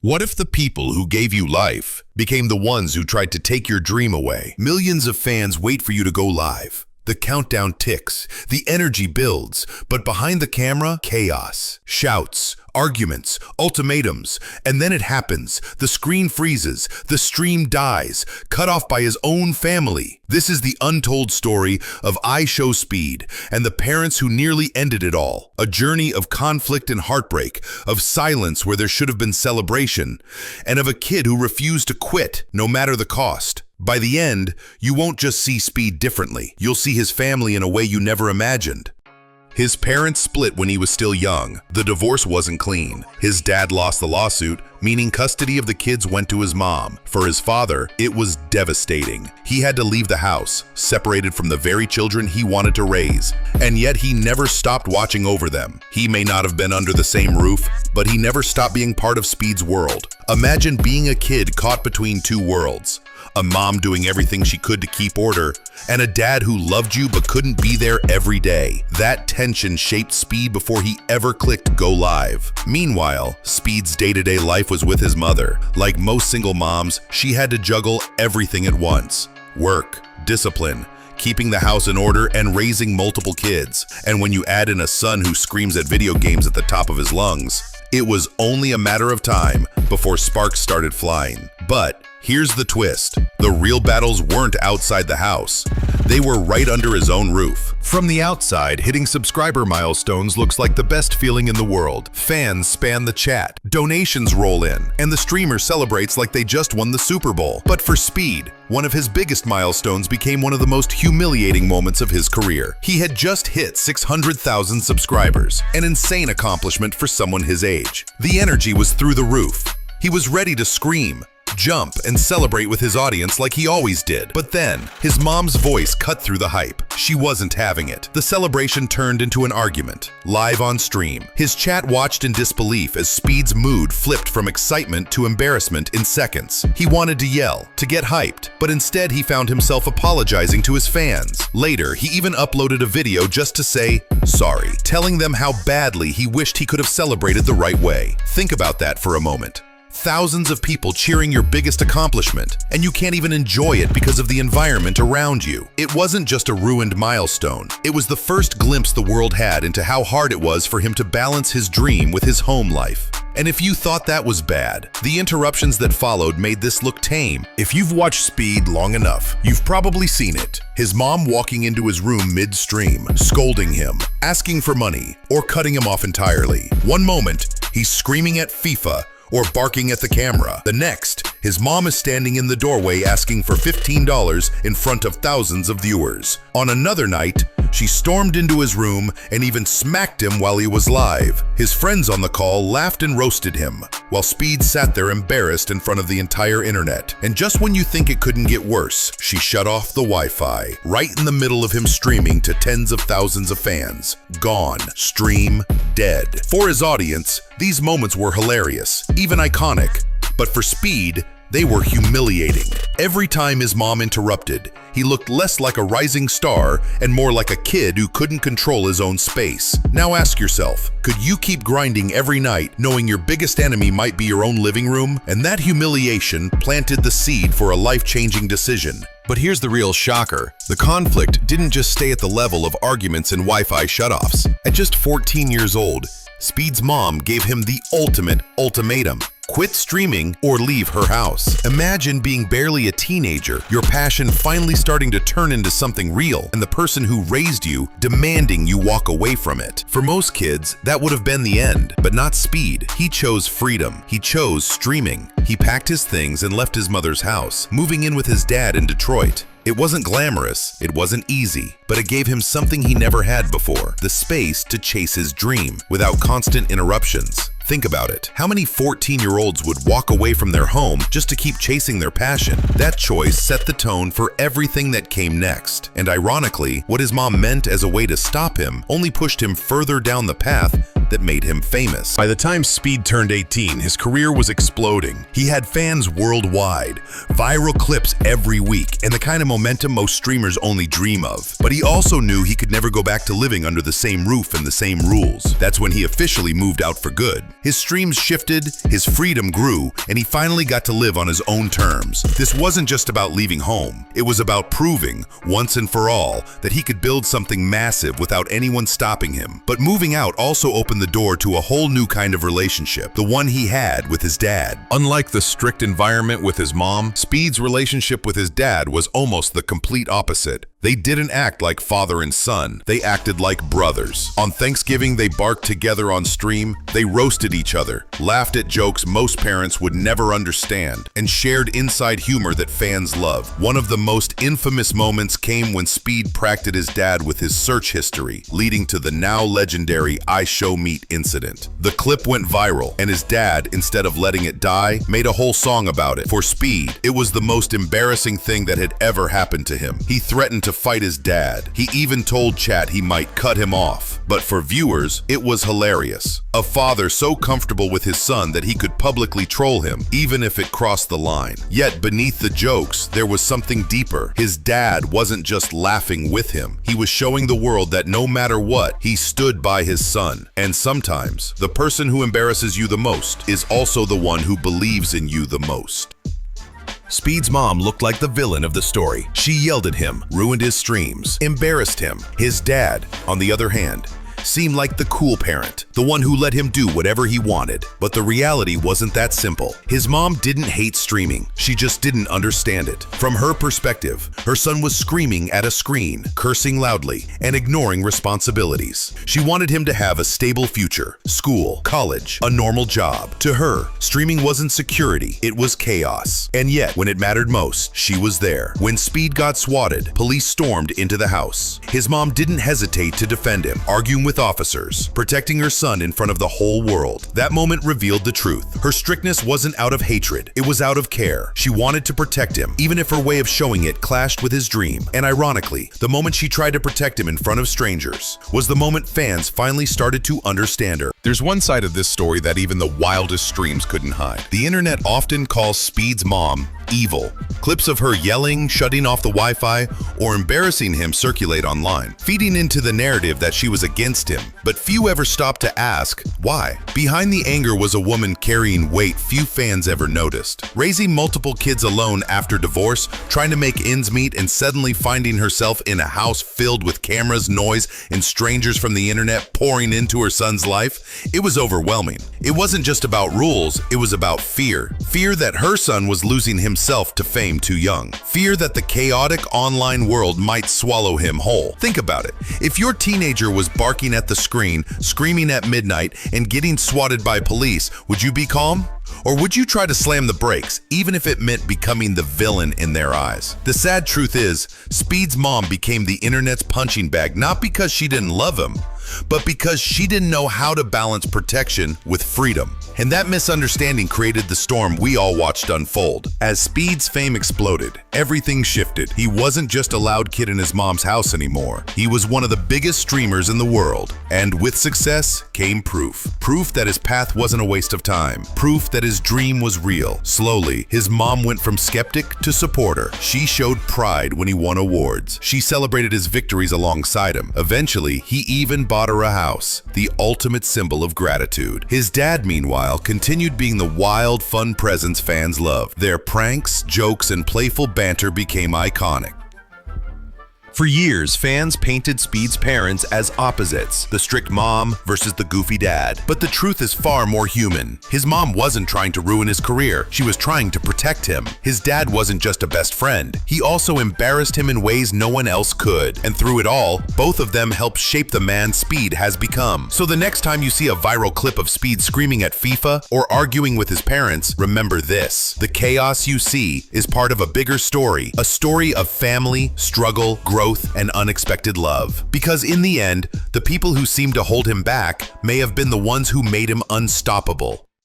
What if the people who gave you life became the ones who tried to take your dream away? Millions of fans wait for you to go live. The countdown ticks, the energy builds, but behind the camera, chaos. Shouts, arguments, ultimatums, and then it happens. The screen freezes, the stream dies, cut off by his own family. This is the untold story of IShowSpeed and the parents who nearly ended it all. A journey of conflict and heartbreak, of silence where there should have been celebration, and of a kid who refused to quit, no matter the cost. By the end, you won't just see Speed differently. You'll see his family in a way you never imagined. His parents split when he was still young. The divorce wasn't clean. His dad lost the lawsuit, meaning custody of the kids went to his mom. For his father, it was devastating. He had to leave the house, separated from the very children he wanted to raise. And yet he never stopped watching over them. He may not have been under the same roof, but he never stopped being part of Speed's world. Imagine being a kid caught between two worlds. A mom doing everything she could to keep order, and a dad who loved you but couldn't be there every day. That tension shaped Speed before he ever clicked go live. Meanwhile, Speed's day-to-day life was with his mother. Like most single moms, she had to juggle everything at once. Work, discipline, keeping the house in order, and raising multiple kids. And when you add in a son who screams at video games at the top of his lungs, it was only a matter of time before sparks started flying. But here's the twist. The real battles weren't outside the house. They were right under his own roof. From the outside, hitting subscriber milestones looks like the best feeling in the world. Fans span the chat, donations roll in, and the streamer celebrates like they just won the Super Bowl. But for Speed, one of his biggest milestones became one of the most humiliating moments of his career. He had just hit 600,000 subscribers, an insane accomplishment for someone his age. The energy was through the roof. He was ready to scream, jump, and celebrate with his audience like he always did. But then, his mom's voice cut through the hype. She wasn't having it. The celebration turned into an argument, live on stream. His chat watched in disbelief as Speed's mood flipped from excitement to embarrassment in seconds. He wanted to yell, to get hyped, but instead he found himself apologizing to his fans. Later, he even uploaded a video just to say sorry, telling them how badly he wished he could have celebrated the right way. Think about that for a moment. Thousands of people cheering your biggest accomplishment, and you can't even enjoy it because of the environment around you. It wasn't just a ruined milestone. It was the first glimpse the world had into how hard it was for him to balance his dream with his home life. And if you thought that was bad, the interruptions that followed made this look tame. If you've watched Speed long enough, you've probably seen it. His mom walking into his room mid-stream, scolding him, asking for money, or cutting him off entirely. One moment, he's screaming at FIFA, or barking at the camera. The next, his mom is standing in the doorway asking for $15 in front of thousands of viewers. On another night, she stormed into his room and even smacked him while he was live. His friends on the call laughed and roasted him, while Speed sat there embarrassed in front of the entire internet. And just when you think it couldn't get worse, she shut off the Wi-Fi, right in the middle of him streaming to tens of thousands of fans. Gone. Stream dead. For his audience, these moments were hilarious, even iconic. But for Speed, they were humiliating. Every time his mom interrupted, he looked less like a rising star and more like a kid who couldn't control his own space. Now ask yourself, could you keep grinding every night knowing your biggest enemy might be your own living room? And that humiliation planted the seed for a life-changing decision. But here's the real shocker. The conflict didn't just stay at the level of arguments and Wi-Fi shutoffs. At just 14 years old, Speed's mom gave him the ultimate ultimatum. Quit streaming or leave her house. Imagine being barely a teenager, your passion finally starting to turn into something real, and the person who raised you demanding you walk away from it. For most kids, that would have been the end, but not Speed. He chose freedom. He chose streaming. He packed his things and left his mother's house, moving in with his dad in Detroit. It wasn't glamorous, it wasn't easy, but it gave him something he never had before, the space to chase his dream without constant interruptions. Think about it. How many 14-year-olds would walk away from their home just to keep chasing their passion? That choice set the tone for everything that came next. And ironically, what his mom meant as a way to stop him only pushed him further down the path that made him famous. By the time Speed turned 18, his career was exploding. He had fans worldwide, viral clips every week, and the kind of momentum most streamers only dream of. But he also knew he could never go back to living under the same roof and the same rules. That's when he officially moved out for good. His streams shifted, his freedom grew, and he finally got to live on his own terms. This wasn't just about leaving home. It was about proving, once and for all, that he could build something massive without anyone stopping him. But moving out also opened the door to a whole new kind of relationship, the one he had with his dad. Unlike the strict environment with his mom, Speed's relationship with his dad was almost the complete opposite. They didn't act like father and son, they acted like brothers. On Thanksgiving, they barked together on stream, they roasted each other, laughed at jokes most parents would never understand, and shared inside humor that fans love. One of the most infamous moments came when Speed pranked his dad with his search history, leading to the now legendary IShowSpeed's incident. The clip went viral, and his dad, instead of letting it die, made a whole song about it. For Speed, it was the most embarrassing thing that had ever happened to him. He threatened to fight his dad. He even told chat he might cut him off. But for viewers, it was hilarious. A father so comfortable with his son that he could publicly troll him, even if it crossed the line. Yet beneath the jokes, there was something deeper. His dad wasn't just laughing with him. He was showing the world that no matter what, he stood by his son. And sometimes, the person who embarrasses you the most is also the one who believes in you the most. Speed's mom looked like the villain of the story. She yelled at him, ruined his streams, embarrassed him. His dad, on the other hand, seemed like the cool parent, the one who let him do whatever he wanted. But the reality wasn't that simple. His mom didn't hate streaming, she just didn't understand it. From her perspective, her son was screaming at a screen, cursing loudly, and ignoring responsibilities. She wanted him to have a stable future, school, college, a normal job. To her, streaming wasn't security, it was chaos. And yet, when it mattered most, she was there. When Speed got swatted, police stormed into the house. His mom didn't hesitate to defend him, arguing with officers, protecting her son in front of the whole world. That moment revealed the truth. Her strictness wasn't out of hatred, it was out of care. She wanted to protect him, even if her way of showing it clashed with his dream. And ironically, the moment she tried to protect him in front of strangers was the moment fans finally started to understand her. There's one side of this story that even the wildest streams couldn't hide. The internet often calls Speed's mom evil. Clips of her yelling, shutting off the Wi-Fi, or embarrassing him circulate online, feeding into the narrative that she was against him. But few ever stopped to ask, why? Behind the anger was a woman carrying weight few fans ever noticed. Raising multiple kids alone after divorce, trying to make ends meet, and suddenly finding herself in a house filled with cameras, noise, and strangers from the internet pouring into her son's life, it was overwhelming. It wasn't just about rules, it was about fear. Fear that her son was losing himself to fame too young. Fear that the chaotic online world might swallow him whole. Think about it. If your teenager was barking at the screen, screaming at midnight, and getting swatted by police, would you be calm? Or would you try to slam the brakes, even if it meant becoming the villain in their eyes? The sad truth is, Speed's mom became the internet's punching bag not because she didn't love him, but because she didn't know how to balance protection with freedom. And that misunderstanding created the storm we all watched unfold. As Speed's fame exploded, everything shifted. He wasn't just a loud kid in his mom's house anymore. He was one of the biggest streamers in the world. And with success came proof. Proof that his path wasn't a waste of time. Proof that his dream was real. Slowly, his mom went from skeptic to supporter. She showed pride when he won awards. She celebrated his victories alongside him. Eventually, he even bought her a house, the ultimate symbol of gratitude. His dad, meanwhile, continued being the wild, fun presence fans loved. Their pranks, jokes, and playful banter became iconic. For years, fans painted Speed's parents as opposites, the strict mom versus the goofy dad. But the truth is far more human. His mom wasn't trying to ruin his career, she was trying to protect him. His dad wasn't just a best friend, he also embarrassed him in ways no one else could. And through it all, both of them helped shape the man Speed has become. So the next time you see a viral clip of Speed screaming at FIFA or arguing with his parents, remember this: the chaos you see is part of a bigger story, a story of family, struggle, growth, and unexpected love. Because in the end, the people who seemed to hold him back may have been the ones who made him unstoppable.